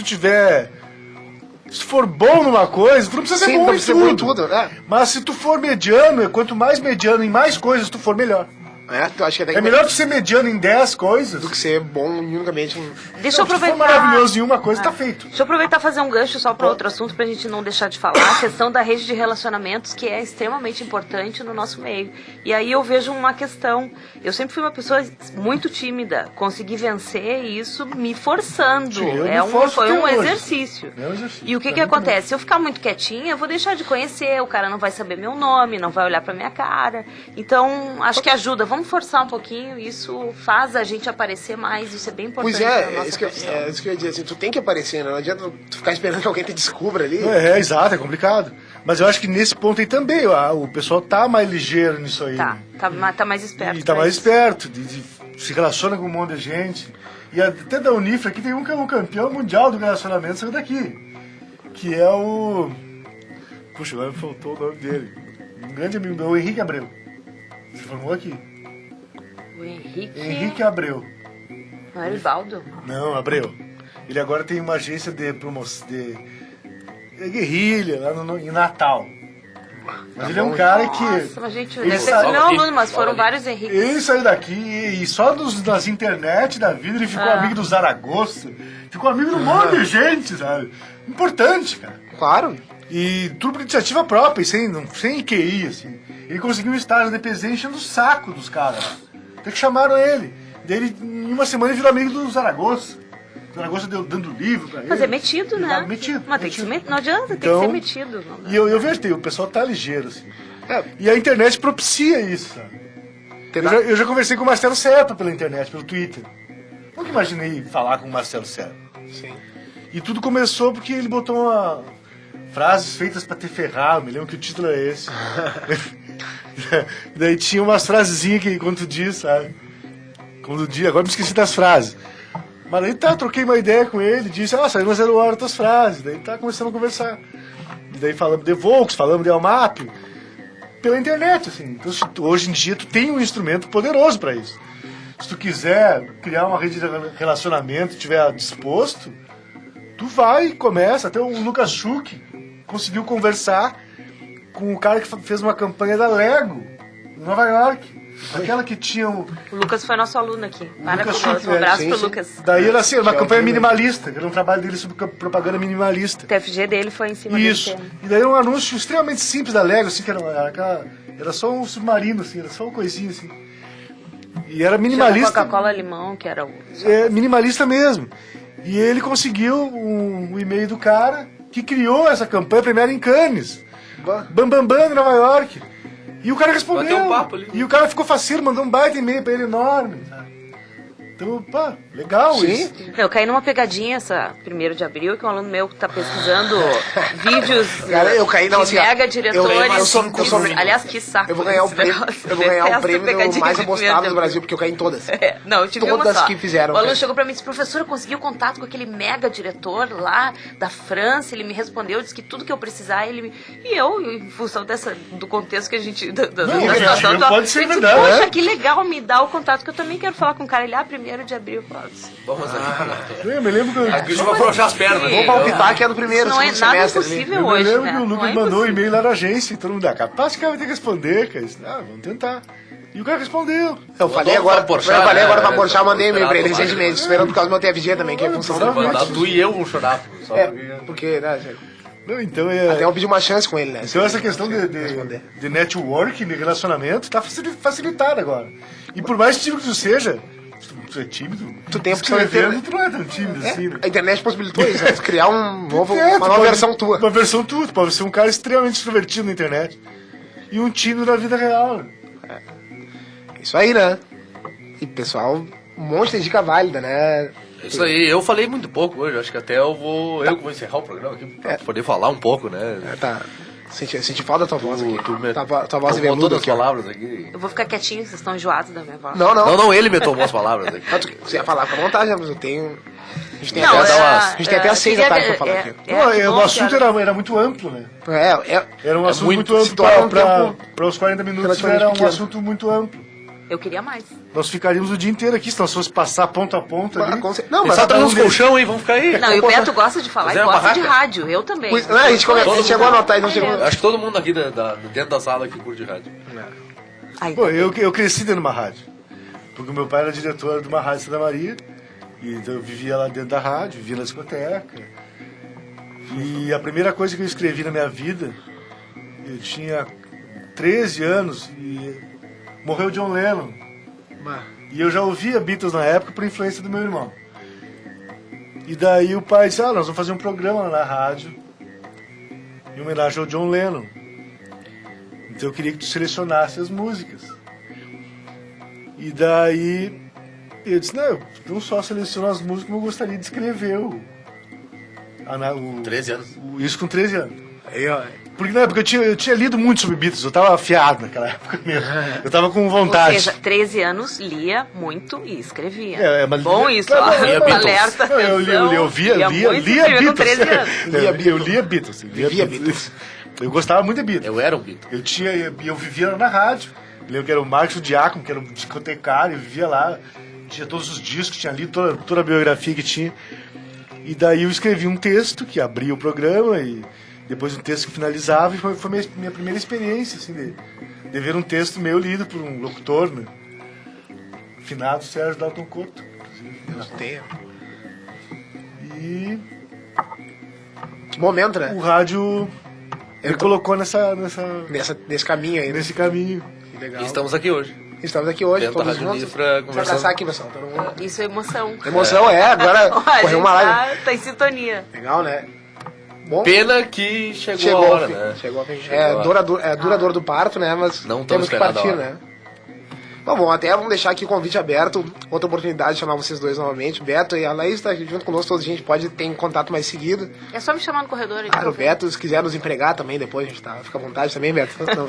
for bom numa coisa, tu não precisa ser bom em tudo. né? Mas se tu for mediano, quanto mais mediano em mais coisas tu for, melhor. Tu acha que É melhor tu ser mediano em 10 coisas do que ser bom unicamente em... Deixa eu Se for aproveitar. maravilhoso em uma coisa, tá feito. Deixa eu aproveitar e fazer um gancho só para outro assunto, para a gente não deixar de falar, a questão da rede de relacionamentos, que é extremamente importante no nosso meio. E aí eu vejo uma questão, eu sempre fui uma pessoa muito tímida, consegui vencer isso me forçando. Sim, eu me forço foi um até hoje. exercício. É um exercício, E o que pra mim acontece? Se eu ficar muito quietinha, eu vou deixar de conhecer, o cara não vai saber meu nome, não vai olhar para minha cara. Então, acho que ajuda. Vamos forçar um pouquinho, isso faz a gente aparecer mais, isso é bem importante. Pois na isso nossa que profissão. eu ia dizer, assim, tu tem que aparecer, né? Não adianta tu ficar esperando que alguém te descubra ali. Exato, é complicado. Mas eu acho que nesse ponto aí também, o pessoal tá mais ligeiro nisso aí. Tá mais esperto. E tá pra mais isso. esperto, se relaciona com um monte de gente. E até da Unifra aqui tem um que é o campeão mundial do relacionamento, saiu daqui. Que é o... Puxa, agora me faltou o nome dele. Um grande amigo meu, o Henrique Abreu. Se formou aqui. O Henrique Abreu. Não era o Ivaldo? Não, Abreu. Ele agora tem uma agência de promoção de guerrilha lá em Natal. Mas ele é um cara que... Nossa, mas gente, ele deve ser saiu- meu aluno, mas foram vários Henriques. Ele saiu daqui e só nas internet da vida ele ficou amigo do Zaragoza, ficou amigo de um monte de gente, sabe? Importante, cara. Claro. E tudo por iniciativa própria, e sem QI, assim. Ele conseguiu um estágio de PZ enchendo o saco dos caras. Até que chamaram ele. Daí ele, em uma semana, ele virou amigo do Zaragoza. O Zaragoza deu dando livro pra ele. Mas é metido, Ele né? tava metido. Mas tem que ser metido. não adianta, tem Então, que ser metido. Não dá. E eu vejo, o pessoal tá ligeiro, assim. E a internet propicia isso, sabe? Eu já conversei com o Marcelo Serpa pela internet, pelo Twitter. Nunca imaginei falar com o Marcelo Serpa. Sim. E tudo começou porque ele botou frases feitas pra te ferrar, eu me lembro que o título é esse. Daí tinha umas frasezinhas que quando tu diz, sabe? Quando diz, agora me esqueci das frases. Mas aí troquei uma ideia com ele, disse, saiu na 0 hora tuas frases. Daí começando a conversar. E daí falamos de Volks, falamos de Almap, pela internet, assim. Então, hoje em dia tu tem um instrumento poderoso pra isso. Se tu quiser criar uma rede de relacionamento, estiver disposto, tu vai e começa. Até o Lucas Schuch conseguiu conversar com o cara que fez uma campanha da Lego em Nova York. Aquela que tinha O Lucas foi nosso aluno aqui. Maravilhoso. Schuch, Um abraço sim, pro sim. Lucas. Daí era assim, uma Que é campanha o minimalista, que era um trabalho dele sobre propaganda minimalista. O TFG dele foi em cima Isso. desse tema. E daí um anúncio extremamente simples da Lego, assim, que era só um submarino, assim, era só uma coisinha assim. E era Tinha minimalista. Coca-Cola limão, que era o... Minimalista mesmo. E ele conseguiu um e-mail do cara que criou essa campanha primeiro em Cannes. Bam Bam Bam em Nova York. E o cara respondeu. Bateu um papo ali. E o cara ficou faceiro, mandou um baita e-mail pra ele enorme. Sabe? Então, pá, legal isso. Eu caí numa pegadinha essa 1º de abril, que um aluno meu tá pesquisando vídeos Cara, eu caí, não, de assim, mega eu diretores. sou- aliás, que saco. Eu vou ganhar o esse prêmio, negócio. eu vou ganhar o Detesto prêmio pegadinha mais de 1º de apostado do abril. Brasil, porque eu caí em todas. Não, eu tive Todas uma só. que fizeram, O aluno cara. chegou pra mim e disse, professor, eu consegui o contato com aquele mega diretor lá da França, ele me respondeu, disse que tudo que eu precisar, ele me... E eu, em função do contexto que a gente... Da gente, situação não atual, pode ser eu disse, verdade, poxa, né? que legal, me dá o contato, que eu também quero falar com o cara. Ele, 1º de abril. Eu falava assim, Vamos aqui. Eu me lembro que Aqui eu vou afrouxar as pernas. Vou palpitar que é do primeiro, Isso não é segundo nada semestre. ali. impossível eu me hoje, lembro né? que o Não Lucas é mandou um impossível. e-mail lá na agência e todo mundo, capaz que o cara vai ter que responder, cara. Eu disse, vamos tentar. E o cara respondeu. Eu falei Vamos agora, pra Porchat, eu falei agora né? pra Porchat, eu mandei e-mail pra ele Esperado, recentemente, esperando por causa do meu TFG também, que é função Se do mandar tu e eu vamos chorar. Só porque... porque, né, Não, então até eu pedi uma chance com ele, né? Então essa questão de networking, de relacionamento, tá facilitada agora. E por mais tímido que tu seja, tu é tímido, Tu tem a opção escrevendo, de tu não é tão tímido assim, né? A internet possibilitou isso, né? Criar uma Tu nova pode- versão tua. Uma versão tua, tu pode ser um cara extremamente extrovertido na internet. E um tímido na vida real. Né? Isso aí, né? E pessoal, um monte de dica válida, né? Isso aí, eu falei muito pouco hoje, acho que até eu vou encerrar o programa aqui pra poder falar um pouco, né? Tá. Senti falta da tua voz aqui. Tu me Tua voz é tomou veluda todas as aqui. ó. palavras aqui. Eu vou ficar quietinho, vocês estão enjoados da minha voz. Não, não. Não, ele me tomou as palavras aqui. Mas você ia falar, fica à vontade, né? Mas eu tenho... A gente tem Não, até, a a gente tem até às 6 da tarde pra falar aqui. O assunto era muito amplo, né? Era um assunto muito se amplo torna um para tempo os 40 minutos, relativamente era um pequeno. assunto muito amplo. Eu queria mais. Nós ficaríamos o dia inteiro aqui, se nós fosse passar ponto a ponto ali. Não, mas Só traz uns deles. colchão aí, vamos ficar aí. Não, e o Beto gosta de falar Mas e é uma gosta de barraca. rádio. Eu também. Não, a gente chegou a anotar e não chegou. Acho que todo mundo aqui dentro da sala aqui curte rádio. Ai, Pô, eu cresci dentro de uma rádio. Porque o meu pai era diretor de uma rádio em Santa Maria. E então eu vivia lá dentro da rádio, vivia na discoteca. E a primeira coisa que eu escrevi na minha vida, eu tinha 13 anos e morreu John Lennon. E eu já ouvia Beatles na época por influência do meu irmão. E daí o pai disse, nós vamos fazer um programa lá na rádio em homenagem ao John Lennon. Então eu queria que tu selecionasse as músicas. E daí eu disse, não, eu não só seleciono as músicas, como eu gostaria de escrever o 13 anos. isso com 13 anos. Aí, ó. Porque na época eu tinha lido muito sobre Beatles, eu tava afiado naquela época mesmo. Eu tava com Ou vontade. seja, 13 anos, lia muito e escrevia. Mas Bom lia- isso, Não, ó. não, lia Beatles. Alerta, Não, eu atenção. lia muito e escrevia com 13 Beatles. anos. Eu lia Beatles. Vivia Beatles. Eu gostava muito de Beatles. Eu era um Beatle. Eu vivia na rádio. Eu lembro que era o Marcos Diácono, que era um discotecário, eu vivia lá, tinha todos os discos, tinha lido toda a biografia que tinha. E daí eu escrevi um texto que abria o programa e depois um texto que finalizava, e foi minha primeira experiência, assim, de ver um texto meu lido por um locutor, né? Finado Sérgio Dalton Couto. Deus tenha. E Que momento, né? o rádio me colocou Nesse caminho aí. né? nesse caminho. Que legal. E estamos aqui hoje. Estamos aqui hoje, Dentro da todos Rádio juntos. Nifra, Se conversando. abraçar aqui, pessoal. Todo mundo. Isso é emoção. Emoção, agora A correu uma gente live. tá em sintonia. Legal, né? Bom, Pena que chegou, chegou a ao hora, fim. né? Chegou ao fim. Chegou É a- dura dor do parto, né? Mas Não tão temos que esperada a partir, hora. né? Bom, até vamos deixar aqui o convite aberto, outra oportunidade de chamar vocês dois novamente. O Beto e a Laís tá aqui junto conosco, todos a gente pode ter um contato mais seguido. É só me chamar no corredor. ali, Claro, o por favor. Beto, se quiser nos empregar também, depois a gente tá, fica à vontade também, Beto. Não.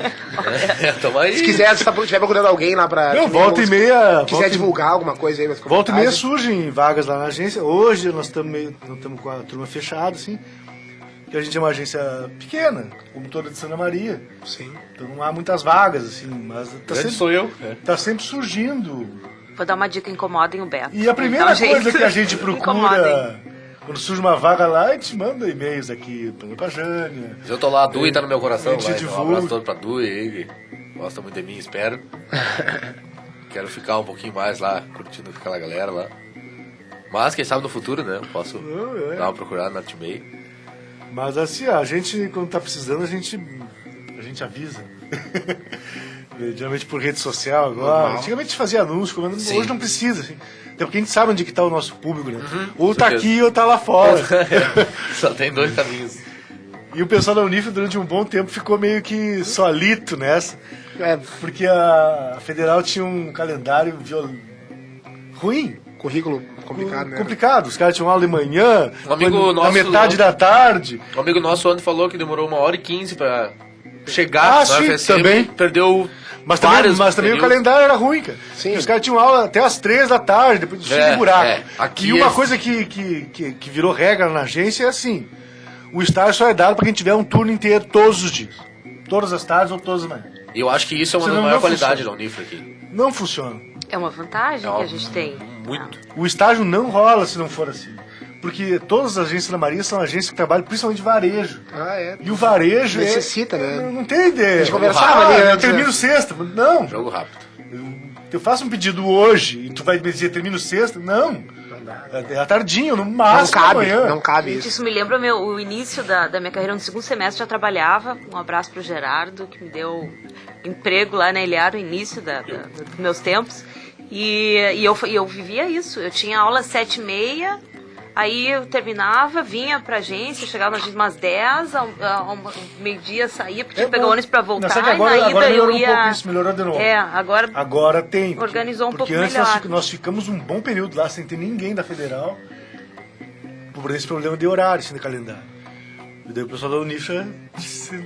Tamo aí. Se quiser, se estiver procurando alguém lá pra... Não, volta e meia. quiser divulgar alguma coisa aí, mas fica à Volta e meia vontade. surgem vagas lá na agência. Hoje nós estamos com a turma fechada, assim. Que a gente é uma agência pequena, como toda de Santa Maria. Sim. Então não há muitas vagas, assim, mas Grande sou eu. tá sempre surgindo. Vou dar uma dica, incomodem o Beto. E a primeira Dá um coisa jeito. que a gente Incomodem. procura, quando surge uma vaga lá, a gente manda e-mails aqui pra Jânia. Eu tô lá, a Dui tá no meu coração. A gente Vai, então, um divulga. abraço todo pra Dui aí, que gosta muito de mim, espero. Quero ficar um pouquinho mais lá, curtindo com aquela galera lá. Mas quem sabe no futuro, né? Eu posso É. dar uma procurada na Artmei. Mas assim, a gente, quando tá precisando, a gente avisa. Geralmente por rede social agora. Normal. Antigamente a gente fazia anúncio, mas Sim. hoje não precisa. Assim. Até porque a gente sabe onde que tá o nosso público, né? Ou com tá certeza. aqui ou tá lá fora. Só tem dois caminhos. E o pessoal da Unif durante um bom tempo ficou meio que solito nessa. É, Porque a Federal tinha um calendário ruim. currículo complicado, né? Complicado. Os caras tinham aula de manhã, Um amigo na nosso- metade da tarde. Um amigo nosso ontem falou que demorou 1h15 pra chegar Ah, na sim, UFSM, também. Perdeu Mas também, vários o períodos. calendário era ruim, cara. Sim. Os caras tinham aula até as 3 da tarde, depois de cheio de buraco. Aqui E uma é- coisa que virou regra na agência é assim: o estágio só é dado para quem tiver um turno inteiro todos os dias. Todas as tardes ou todas as manhãs. E eu acho que isso é uma das Senão maiores não qualidades da funciona. Unifra aqui. Não funciona. É uma vantagem que a gente tem. Muito. O estágio não rola se não for assim. Porque todas as agências da Maria são agências que trabalham principalmente varejo. Ah, é. E o varejo Necessita, né? Não tem ideia. A gente conversava ali eu antes, termino né? sexta. Não. Jogo rápido. Eu faço um pedido hoje e tu vai me dizer termino sexta? Não. É à tardinha, no máximo Não cabe, amanhã. não cabe Gente, isso. isso me lembra o início da minha carreira. No segundo semestre já trabalhava. Um abraço pro Gerardo, que me deu emprego lá na Eliar no início dos meus tempos. E eu vivia isso. Eu tinha aula às 7h30, aí eu terminava, vinha pra agência, chegava na agência umas 10, ao meio-dia saía, porque tinha que pegar bom. ônibus pra voltar. Não, só que e agora- na ida agora eu melhorou um ia. pouco isso, melhorou de novo. É, agora. Agora tem. Organizou um porque pouco antes melhor. nós ficamos um bom período lá sem ter ninguém da Federal por esse problema de horário, assim, de calendário. E daí o pessoal da Unifra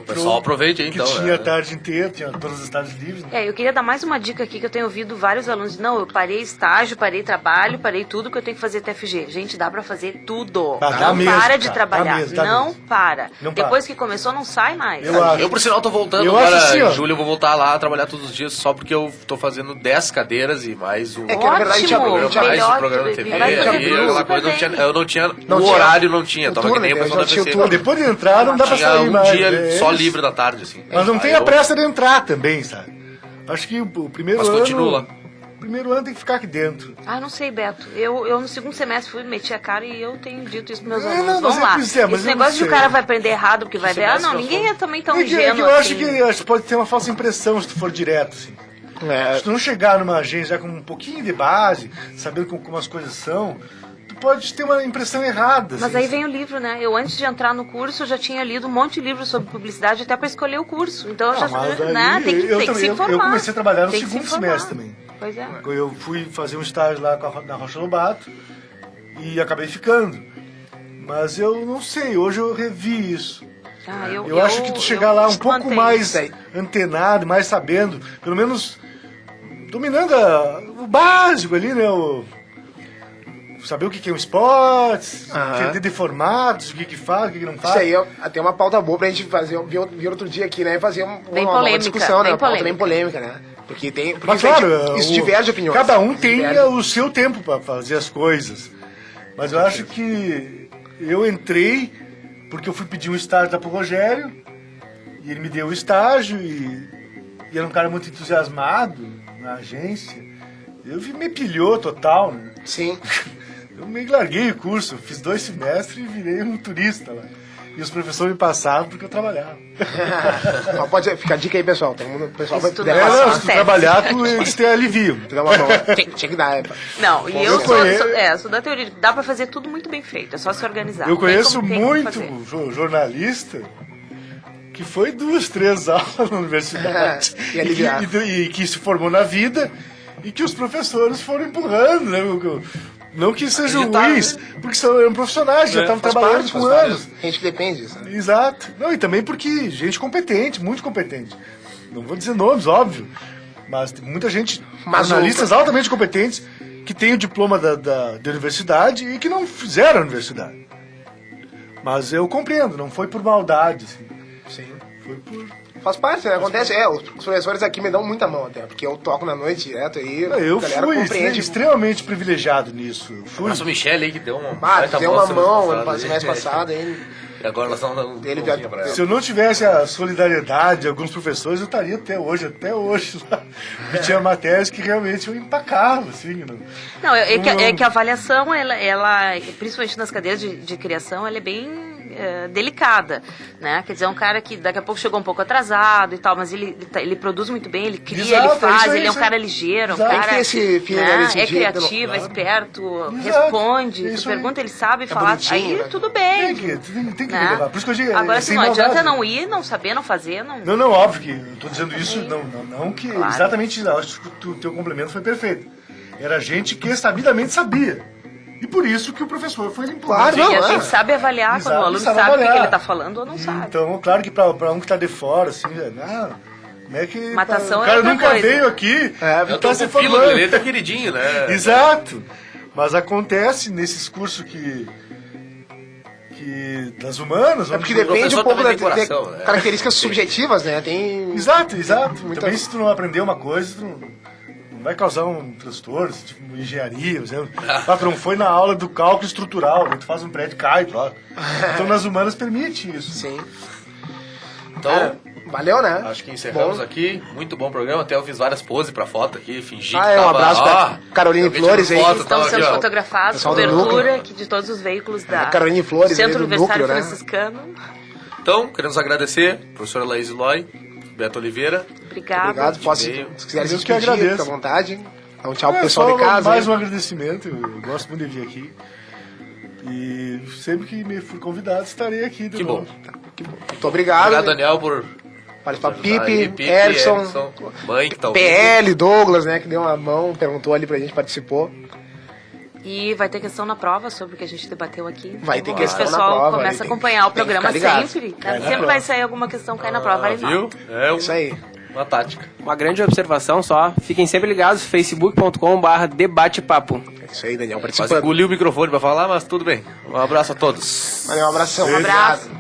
O pessoal aproveite aí, que então. tinha né? a tarde inteira, tinha todas as tardes livres. Né? Eu queria dar mais uma dica aqui que eu tenho ouvido vários alunos. Não, eu parei estágio, parei trabalho, parei tudo que eu tenho que fazer TFG. Gente, dá pra fazer tudo. Ah, dá não mesmo, para de cara, trabalhar. dá mesmo, dá não mesmo. para. Não para. Depois que começou, não sai mais. Eu acho. Eu, por sinal, tô voltando Eu agora. acho assim, ó. Em julho eu vou voltar lá a trabalhar todos os dias só porque eu tô fazendo 10 cadeiras e mais um. É que, na verdade, tinha Ótimo, programa, mais melhor, um programa de TV. vai fazer Aí, tudo aquela coisa, super eu não tinha. Não O tinha. horário não tinha. O Tava turno, que nem o né? pessoal Já da tinha o PC. turno. Depois de entrar, não dá pra Tinha sair um mais. dia é só isso. livre da tarde, assim. Mas não Aí tem a eu- pressa de entrar também, sabe? Acho que o primeiro Mas ano... continua. O primeiro ano tem que ficar aqui dentro. Ah, não sei, Beto. Eu no segundo semestre fui, meti a cara e eu tenho dito isso pros meus É, alunos. não, Vamos mas lá. mas eu Esse não negócio de o sei. cara vai aprender errado porque vai ver. Ah, não, semestre ninguém eu é também tão É que ingênuo eu acho assim. que pode ter uma falsa impressão se tu for direto, assim. Se tu não chegar numa agência já com um pouquinho de base, sabendo como as coisas são, tu pode ter uma impressão errada. Mas assim. aí vem o livro, né? Eu, antes de entrar no curso, eu já tinha lido um monte de livros sobre publicidade até para escolher o curso. Então, eu já mas sabia, aí né? Tem que também- se informar. eu comecei a trabalhar no Tem que se segundo informar. semestre também. Pois é. Eu fui fazer um estágio lá na Rocha Lobato e acabei ficando. Mas eu não sei, hoje eu revi isso. Ah, Eu acho que tu chegar lá um pouco mantenho. mais antenado, mais sabendo, pelo menos dominando o básico ali, né? Saber o que é um esporte, Aham. entender de formatos, o que faz, o que não faz. Isso aí é até uma pauta boa pra gente fazer, vir outro dia aqui, né? Fazer Bem uma polêmica, discussão, né? bem Uma pauta bem polêmica. polêmica, né? Porque tem. Porque Mas claro, isso diverge de opiniões. cada um tem Diverge. o seu tempo para fazer as coisas. Mas eu acho que eu entrei porque eu fui pedir um estágio lá pro Rogério e ele me deu o estágio e era um cara muito entusiasmado na agência. Me pilhou total, né? Sim. Eu meio que larguei o curso, fiz 2 semestres e virei um turista lá. e os professores me passavam porque eu trabalhava. Mas pode ficar a dica aí, pessoal. Todo mundo, o pessoal vai Isso deve não passar. é Se tu trabalhar, eles têm alivio. Tu dá uma mão. Tinha que dar. Não, e eu conheço- sou da teoria de que dá pra fazer tudo muito bem feito, é só se organizar. Eu Tem conheço como muito fazer. jornalista que foi 2, 3 aulas na universidade E aliviar. e que se formou na vida e que os professores foram empurrando, né? Não que sejam Acreditaram, ruins, porque eram profissionais, já estavam trabalhando com anos. Gente que depende disso. Né? Exato. Não, e também porque gente competente, muito competente. Não vou dizer nomes, óbvio, mas tem muita gente, Mas jornalistas altamente competentes, que têm o diploma da universidade e que não fizeram a universidade. Mas eu compreendo, não foi por maldade, assim. Sim. Foi por... Faz parte, né? Acontece. Os professores aqui me dão muita mão até, porque eu toco na noite direto aí. Eu a galera fui compreende. extremamente privilegiado nisso. Eu fui. Nossa, o Michele aí que deu uma. Ah, baita deu uma semana mão passada, no mês passado aí. E agora nós estamos dando Ele mãozinha pra ela. Se eu não tivesse a solidariedade de alguns professores, eu estaria até hoje lá. E tinha matérias que realmente eu empacava, assim. Não, é que a avaliação, ela principalmente nas cadeiras de criação, ela é bem delicada, né? Quer dizer, é um cara que daqui a pouco chegou um pouco atrasado e tal, mas ele produz muito bem, ele cria, Exato, ele é faz, isso aí, ele é um isso cara aí. ligeiro, um Exato. cara Tem que ter esse feeling, né, desse é jeito, criativo, é claro. esperto, Exato, responde, é tu isso aí. pergunta, ele sabe falar, bonitinho, aí né? tudo bem. Tem que né? levar. Por isso que eu digo, Agora, sem assim, não adianta maldade. não ir, não saber, não fazer, não... Não, óbvio que eu tô dizendo isso, não que Claro. exatamente, acho que o teu complemento foi perfeito. Era gente que sabidamente sabia. E por isso que o professor foi limpando. Claro, E não, a é. gente sabe avaliar Exato, quando o aluno sabe sabe o que avaliar. ele tá falando ou não sabe. Então, claro que pra um que tá de fora, assim, como é que Matação o é cara outra nunca coisa. veio aqui, É, Eu tá tô se com o filo formando. dele, tá queridinho, né? Exato. Mas acontece nesses cursos que das humanas... É porque onde- depende um professor pouco também das tem coração, né? características subjetivas, né? Tem. Exato. Muita- Também se tu não aprender uma coisa, tu não vai causar um transtorno, tipo engenharia, por exemplo. Ah, tu não foi na aula do cálculo estrutural, aí tu faz um prédio e cai, troca. Então nas humanas permite isso. Sim. Então, Cara, valeu, né? acho que encerramos Bom. aqui. Muito bom programa. Até eu fiz várias poses pra foto aqui, fingi Ah, que é, um tava... abraço pra Ó, Caroline alguém tirou Flores aí. foto, Estão tava sendo aqui, ó. fotografados, Pessoal do cobertura núcleo. aqui de todos os veículos da Caroline Flores, Centro aí do Universitário núcleo, né? Franciscano. Então, queremos agradecer, professora Laís Eloy, Beto Oliveira. Obrigada. Obrigado. Posso, e-mail. se quiser se Eu que despedir, agradeço. fica à vontade. Dá um tchau pro É, pessoal só de casa. mais hein? um agradecimento, eu gosto muito de vir aqui. E sempre que me for convidado, estarei aqui de Que novo. bom. Muito obrigado. Obrigado, Daniel, por Participar. ajudar aí. Pipe, Erson, mãe que tá ouvindo. PL, Douglas, né? Que deu uma mão, perguntou ali pra gente, participou. E vai ter questão na prova sobre o que a gente debateu aqui. Vai ter Então, questão o na pessoal prova, começa a aí tem- acompanhar o tem que programa ficar ligado. sempre. Cai na Sempre prova. vai sair alguma questão, cai na prova. Vale Viu? nota. É Isso aí. uma tática. Uma grande observação só, fiquem sempre ligados, facebook.com/debatepapo. É isso aí, Daniel, Quase participando. engoliu o microfone pra falar, mas tudo bem. Um abraço a todos. Valeu, um abração. Um abraço. Obrigado.